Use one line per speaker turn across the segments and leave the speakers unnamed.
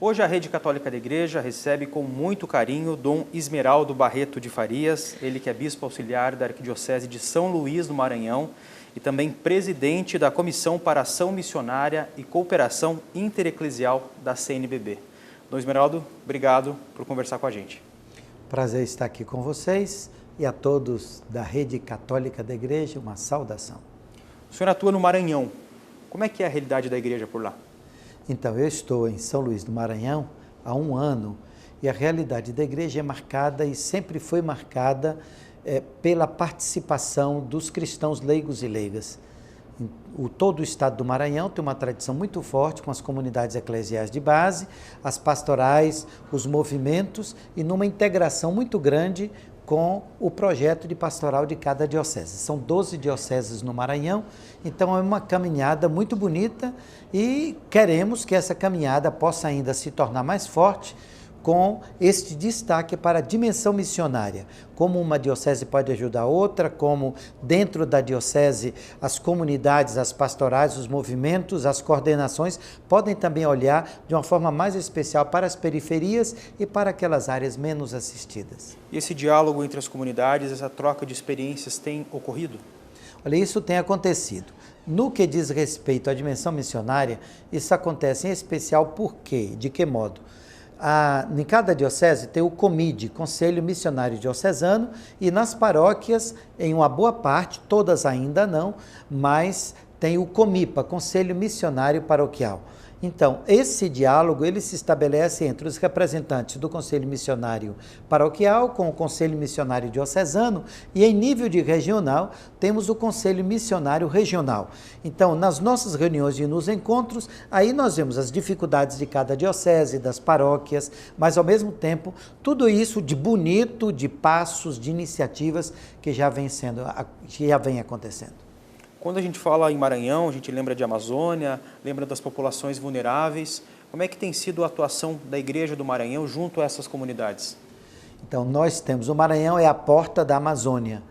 Hoje a Rede Católica da Igreja recebe com muito carinho Dom Esmeraldo Barreto de Farias, ele que é bispo auxiliar da Arquidiocese de São Luís do Maranhão e também presidente da Comissão para Ação Missionária e Cooperação Intereclesial da CNBB. Dom Esmeraldo, obrigado por conversar com a gente.
Prazer estar aqui com vocês e a todos da Rede Católica da Igreja, uma saudação.
O senhor atua no Maranhão, como é que é a realidade da igreja por lá?
Então, eu estou em São Luís do Maranhão há 1 ano e a realidade da igreja é marcada e sempre foi marcada pela participação dos cristãos leigos e leigas. Todo o estado do Maranhão tem uma tradição muito forte com as comunidades eclesiais de base, as pastorais, os movimentos e numa integração muito grande com o projeto de pastoral de cada diocese. São 12 dioceses no Maranhão, então é uma caminhada muito bonita e queremos que essa caminhada possa ainda se tornar mais forte com este destaque para a dimensão missionária, como uma diocese pode ajudar a outra, como dentro da diocese as comunidades, as pastorais, os movimentos, as coordenações podem também olhar de uma forma mais especial para as periferias e para aquelas áreas menos assistidas.
E esse diálogo entre as comunidades, essa troca de experiências tem ocorrido?
Olha, isso tem acontecido. No que diz respeito à dimensão missionária, isso acontece em especial por quê? De que modo? Em cada diocese tem o COMID, Conselho Missionário Diocesano, e nas paróquias, em uma boa parte, todas ainda não, mas tem o COMIPA, Conselho Missionário Paroquial. Então, esse diálogo ele se estabelece entre os representantes do Conselho Missionário Paroquial com o Conselho Missionário Diocesano e em nível de regional temos o Conselho Missionário Regional. Então, nas nossas reuniões e nos encontros, aí nós vemos as dificuldades de cada diocese, das paróquias, mas ao mesmo tempo tudo isso de bonito, de passos, de iniciativas que já vem acontecendo.
Quando a gente fala em Maranhão, a gente lembra de Amazônia, lembra das populações vulneráveis. Como é que tem sido a atuação da Igreja do Maranhão junto a essas comunidades?
Então, nós temos, o Maranhão é a porta da Amazônia.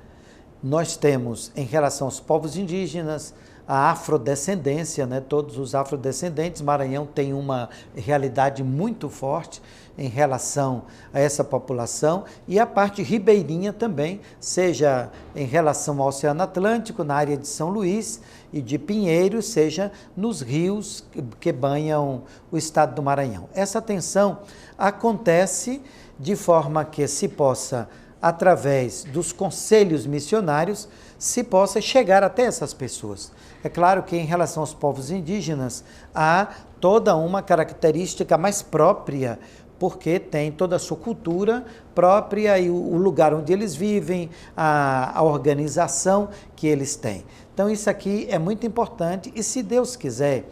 Nós temos, em relação aos povos indígenas, a afrodescendência, né? Todos os afrodescendentes, Maranhão tem uma realidade muito forte em relação a essa população e a parte ribeirinha também, seja em relação ao Oceano Atlântico, na área de São Luís e de Pinheiros, seja nos rios que banham o estado do Maranhão. Essa tensão acontece de forma que se possa, através dos conselhos missionários, se possa chegar até essas pessoas. É claro que em relação aos povos indígenas, há toda uma característica mais própria, porque tem toda a sua cultura própria e o lugar onde eles vivem, a organização que eles têm. Então isso aqui é muito importante e se Deus quiser,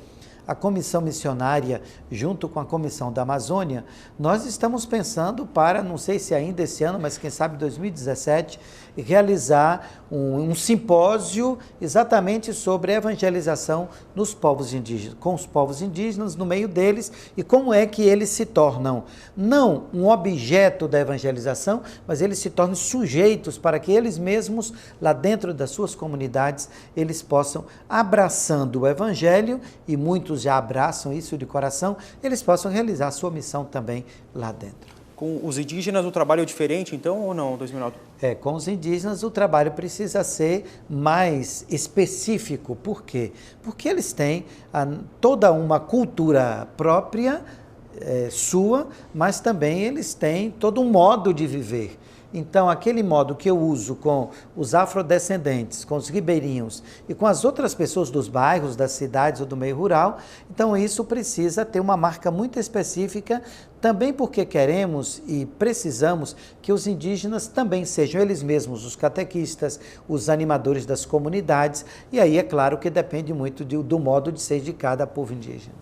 a comissão missionária, junto com a comissão da Amazônia, nós estamos pensando para, não sei se ainda esse ano, mas quem sabe 2017, realizar um simpósio exatamente sobre a evangelização nos povos indígenas, com os povos indígenas no meio deles e como é que eles se tornam, não um objeto da evangelização, mas eles se tornam sujeitos para que eles mesmos, lá dentro das suas comunidades, eles possam, abraçando o evangelho, e muitos já abraçam isso de coração, eles possam realizar a sua missão também lá dentro.
Com os indígenas o trabalho é diferente, então, ou não, Dom Esmeraldo?
Com os indígenas o trabalho precisa ser mais específico. Por quê? Porque eles têm toda uma cultura própria, sua, mas também eles têm todo um modo de viver. Então, aquele modo que eu uso com os afrodescendentes, com os ribeirinhos e com as outras pessoas dos bairros, das cidades ou do meio rural, então isso precisa ter uma marca muito específica, também porque queremos e precisamos que os indígenas também sejam eles mesmos os catequistas, os animadores das comunidades, e aí é claro que depende muito do modo de ser de cada povo indígena.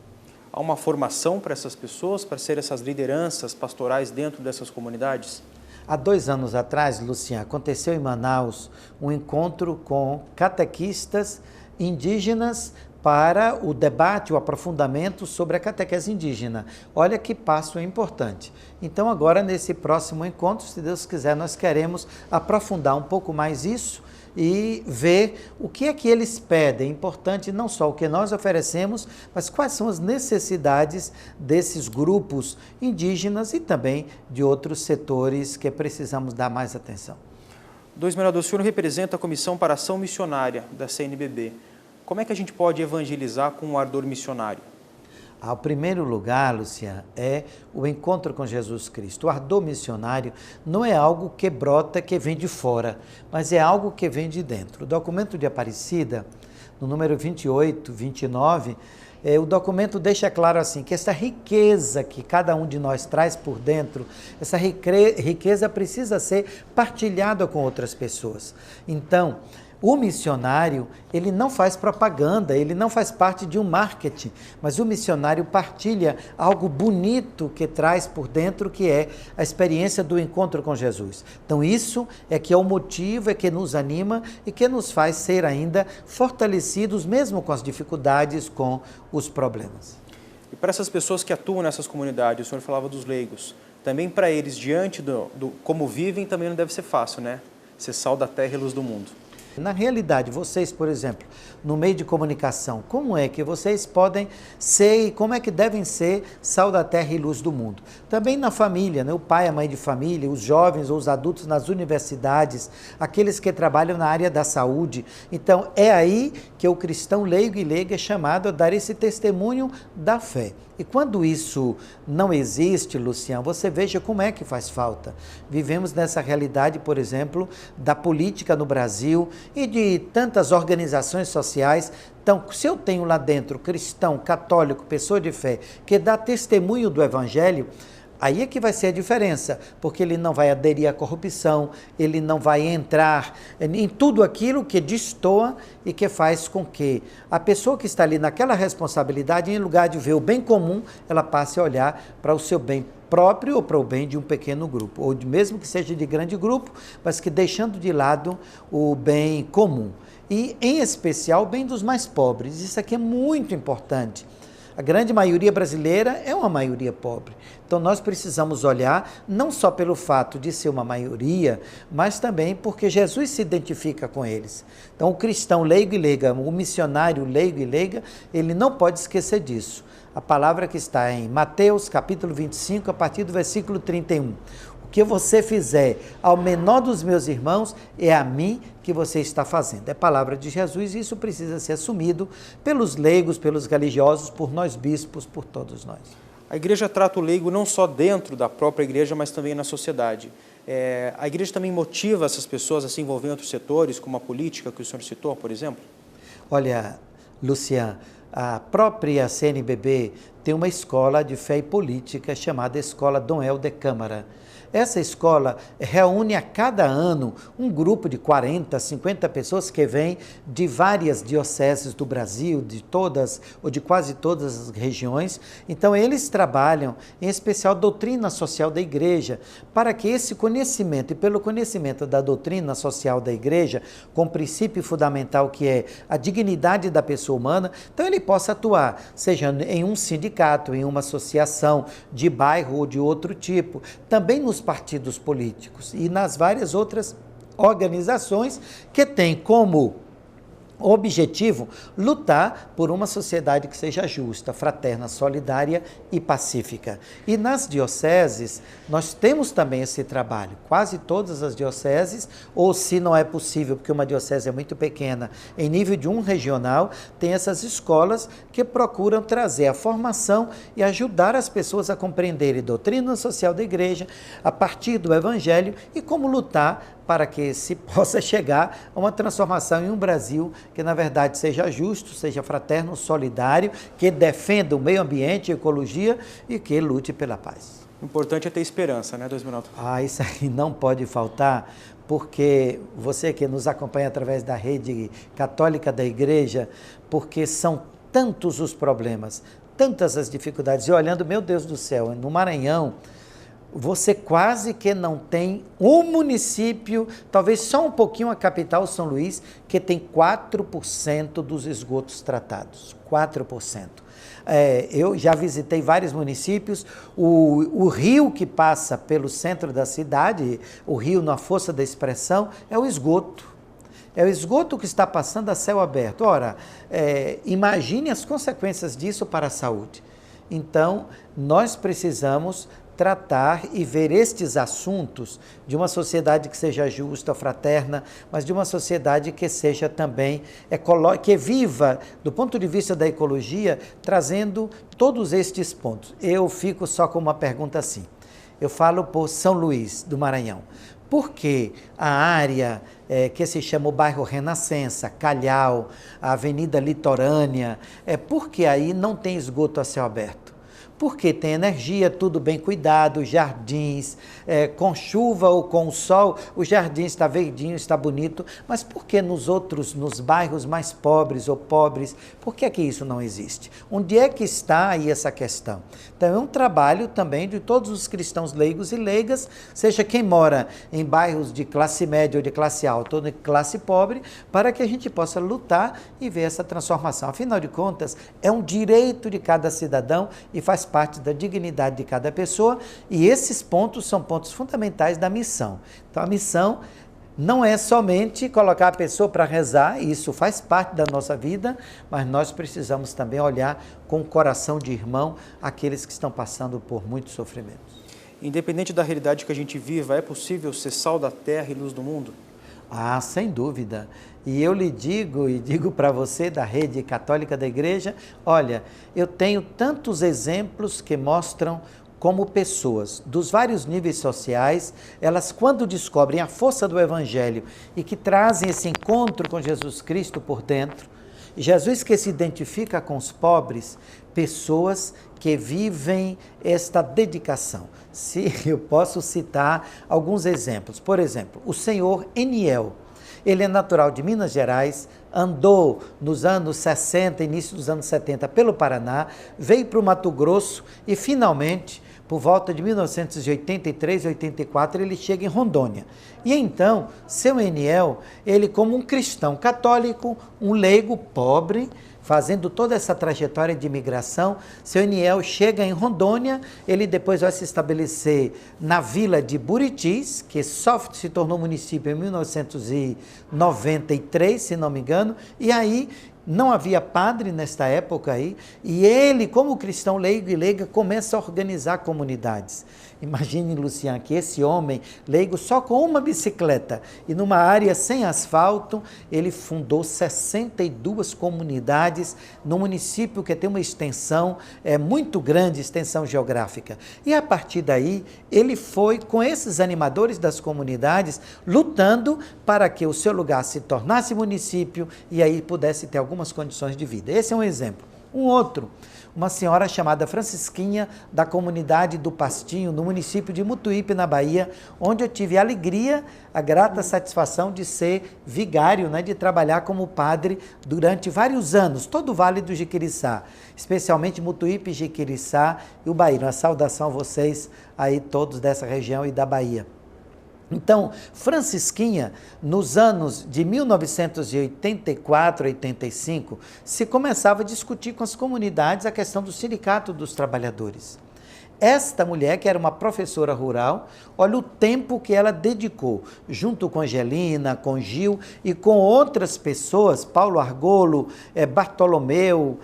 Há uma formação para essas pessoas, para ser essas lideranças pastorais dentro dessas comunidades?
Há 2 anos atrás, Luciano, aconteceu em Manaus um encontro com catequistas indígenas para o debate, o aprofundamento sobre a catequese indígena. Olha que passo importante. Então agora nesse próximo encontro, se Deus quiser, nós queremos aprofundar um pouco mais isso e ver o que é que eles pedem. É importante não só o que nós oferecemos, mas quais são as necessidades desses grupos indígenas e também de outros setores que precisamos dar mais atenção.
Esmeralda, o senhor representa a Comissão para a Ação Missionária da CNBB. Como é que a gente pode evangelizar com um ardor missionário?
O primeiro lugar, Luciano, é o encontro com Jesus Cristo. O ardor missionário não é algo que brota, que vem de fora, mas é algo que vem de dentro. O documento de Aparecida, no número 28, 29, o documento deixa claro assim, que essa riqueza que cada um de nós traz por dentro, essa riqueza precisa ser partilhada com outras pessoas. Então, o missionário, ele não faz propaganda, ele não faz parte de um marketing, mas o missionário partilha algo bonito que traz por dentro, que é a experiência do encontro com Jesus. Então isso é que é o motivo, é que nos anima e que nos faz ser ainda fortalecidos, mesmo com as dificuldades, com os problemas.
E para essas pessoas que atuam nessas comunidades, o senhor falava dos leigos, também para eles, diante do como vivem, também não deve ser fácil, né? Ser sal da terra e luz do mundo.
Na realidade, vocês, por exemplo, no meio de comunicação, como é que vocês podem ser e como é que devem ser sal da terra e luz do mundo? Também na família, né? O pai, a mãe de família, os jovens ou os adultos nas universidades, aqueles que trabalham na área da saúde. Então, é aí que o cristão leigo e leiga é chamado a dar esse testemunho da fé. E quando isso não existe, Luciano, você veja como é que faz falta. Vivemos nessa realidade, por exemplo, da política no Brasil e de tantas organizações sociais. Então, se eu tenho lá dentro cristão, católico, pessoa de fé, que dá testemunho do Evangelho, aí é que vai ser a diferença, porque ele não vai aderir à corrupção, ele não vai entrar em tudo aquilo que destoa e que faz com que a pessoa que está ali naquela responsabilidade, em lugar de ver o bem comum, ela passe a olhar para o seu bem próprio ou para o bem de um pequeno grupo, ou mesmo que seja de grande grupo, mas que deixando de lado o bem comum. E, em especial, o bem dos mais pobres. Isso aqui é muito importante. A grande maioria brasileira é uma maioria pobre. Então nós precisamos olhar não só pelo fato de ser uma maioria, mas também porque Jesus se identifica com eles. Então o cristão leigo e leiga, o missionário leigo e leiga, ele não pode esquecer disso. A palavra que está em Mateus capítulo 25, a partir do versículo 31. O que você fizer ao menor dos meus irmãos, é a mim que você está fazendo. É palavra de Jesus e isso precisa ser assumido pelos leigos, pelos religiosos, por nós bispos, por todos nós.
A igreja trata o leigo não só dentro da própria igreja, mas também na sociedade. A igreja também motiva essas pessoas a se envolver em outros setores, como a política que o senhor citou, por exemplo?
Olha, Luciano, a própria CNBB tem uma escola de fé e política chamada Escola Dom Helder Câmara. Essa escola reúne a cada ano um grupo de 40, 50 pessoas que vêm de várias dioceses do Brasil, de todas ou de quase todas as regiões. Então eles trabalham, em especial, a doutrina social da igreja, para que esse conhecimento, e pelo conhecimento da doutrina social da igreja, com o princípio fundamental que é a dignidade da pessoa humana, então ele possa atuar, seja em um sindicato, em uma associação de bairro ou de outro tipo, também nos partidos políticos e nas várias outras organizações que têm como objetivo lutar por uma sociedade que seja justa, fraterna, solidária e pacífica. E nas dioceses, nós temos também esse trabalho. Quase todas as dioceses, ou se não é possível, porque uma diocese é muito pequena, em nível de um regional, tem essas escolas que procuram trazer a formação e ajudar as pessoas a compreenderem a doutrina social da igreja, a partir do Evangelho, e como lutar para que se possa chegar a uma transformação em um Brasil que, na verdade, seja justo, seja fraterno, solidário, que defenda o meio ambiente, a ecologia e que lute pela paz.
O importante é ter esperança, né, Esmeralda?
Isso aí não pode faltar, porque você que nos acompanha através da rede católica da igreja, porque são tantos os problemas, tantas as dificuldades, e olhando, meu Deus do céu, no Maranhão, você quase que não tem um município, talvez só um pouquinho a capital, São Luís, que tem 4% dos esgotos tratados, 4%. Eu já visitei vários municípios, o rio que passa pelo centro da cidade, o rio na força da expressão, é o esgoto. é o esgoto que está passando a céu aberto. Ora, imagine as consequências disso para a saúde. Então, nós precisamos tratar e ver estes assuntos de uma sociedade que seja justa, fraterna, mas de uma sociedade que seja também que viva, do ponto de vista da ecologia, trazendo todos estes pontos. Eu fico só com uma pergunta assim. Eu falo por São Luís do Maranhão. Por que a área que se chama o bairro Renascença, Calhau, a Avenida Litorânea, por que aí não tem esgoto a céu aberto? Porque tem energia, tudo bem cuidado, jardins, com chuva ou com sol, o jardim está verdinho, está bonito, mas por que nos bairros mais pobres ou pobres, por que é que isso não existe? Onde é que está aí essa questão? Então é um trabalho também de todos os cristãos leigos e leigas, seja quem mora em bairros de classe média ou de classe alta ou de classe pobre, para que a gente possa lutar e ver essa transformação. Afinal de contas, é um direito de cada cidadão e faz parte da dignidade de cada pessoa, e esses pontos são pontos fundamentais da missão. Então a missão não é somente colocar a pessoa para rezar, isso faz parte da nossa vida, mas nós precisamos também olhar com o coração de irmão aqueles que estão passando por muitos sofrimentos.
Independente da realidade que a gente viva, é possível ser sal da terra e luz do mundo?
Ah, sem dúvida. E eu lhe digo, e digo para você da Rede Católica da Igreja, olha, eu tenho tantos exemplos que mostram como pessoas dos vários níveis sociais, elas quando descobrem a força do Evangelho e que trazem esse encontro com Jesus Cristo por dentro, Jesus que se identifica com os pobres, pessoas que vivem esta dedicação. Se eu posso citar alguns exemplos, por exemplo, o senhor Eniel, ele é natural de Minas Gerais, andou nos anos 60, início dos anos 70 pelo Paraná, veio para o Mato Grosso e finalmente, por volta de 1983, 84, ele chega em Rondônia. E então, seu Eniel, ele como um cristão católico, um leigo pobre, fazendo toda essa trajetória de imigração, seu Eniel chega em Rondônia, ele depois vai se estabelecer na vila de Buritis, que só se tornou município em 1993, se não me engano, e aí não havia padre nesta época aí, e ele, como cristão leigo e leiga, começa a organizar comunidades. Imagine, Luciano, que esse homem leigo só com uma bicicleta e numa área sem asfalto, ele fundou 62 comunidades no município que tem uma extensão muito grande, extensão geográfica. E a partir daí, ele foi com esses animadores das comunidades lutando para que o seu lugar se tornasse município e aí pudesse ter algumas condições de vida. Esse é um exemplo. Um outro, uma senhora chamada Francisquinha, da comunidade do Pastinho, no município de Mutuípe, na Bahia, onde eu tive a alegria, a grata satisfação de ser vigário, de trabalhar como padre durante vários anos, todo o Vale do Jiquiriçá, especialmente Mutuípe, Jiquiriçá e o Bahia. Uma saudação a vocês aí todos dessa região e da Bahia. Então, Francisquinha, nos anos de 1984, 85, se começava a discutir com as comunidades a questão do sindicato dos trabalhadores. Esta mulher, que era uma professora rural, olha o tempo que ela dedicou, junto com Angelina, com Gil e com outras pessoas, Paulo Argolo, Bartolomeu,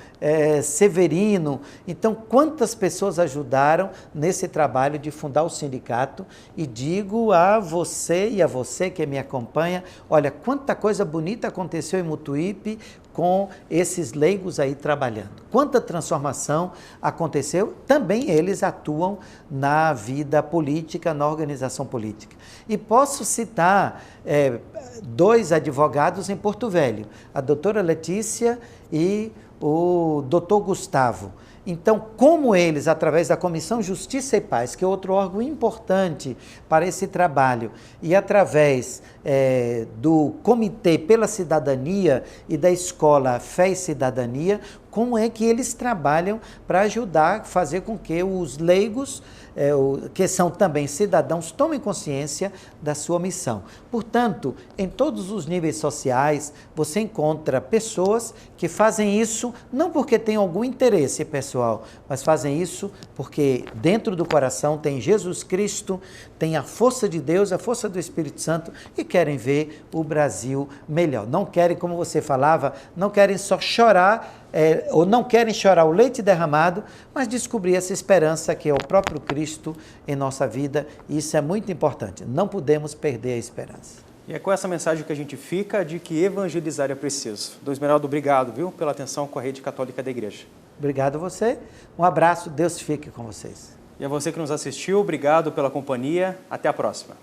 Severino. Então, quantas pessoas ajudaram nesse trabalho de fundar o sindicato? E digo a você e a você que me acompanha, olha, quanta coisa bonita aconteceu em Mutuípe, com esses leigos aí trabalhando. Quanta transformação aconteceu, também eles atuam na vida política, na organização política. E posso citar dois advogados em Porto Velho, a doutora Letícia e o doutor Gustavo. Então, como eles, através da Comissão Justiça e Paz, que é outro órgão importante para esse trabalho, e através do Comitê pela Cidadania e da Escola Fé e Cidadania, como é que eles trabalham para ajudar, fazer com que os leigos, que são também cidadãos, tomem consciência da sua missão. Portanto, em todos os níveis sociais, você encontra pessoas que fazem isso não porque têm algum interesse pessoal, mas fazem isso porque dentro do coração tem Jesus Cristo, tem a força de Deus, a força do Espírito Santo e querem ver o Brasil melhor. Não querem, como você falava, não querem só chorar, ou não querem chorar o leite derramado, mas descobrir essa esperança que é o próprio Cristo em nossa vida, e isso é muito importante. Não podemos perder a esperança.
E é com essa mensagem que a gente fica de que evangelizar é preciso. Dom Esmeraldo, obrigado, viu, pela atenção com a Rede Católica da Igreja.
Obrigado a você, um abraço, Deus fique com vocês.
E a você que nos assistiu, obrigado pela companhia, até a próxima.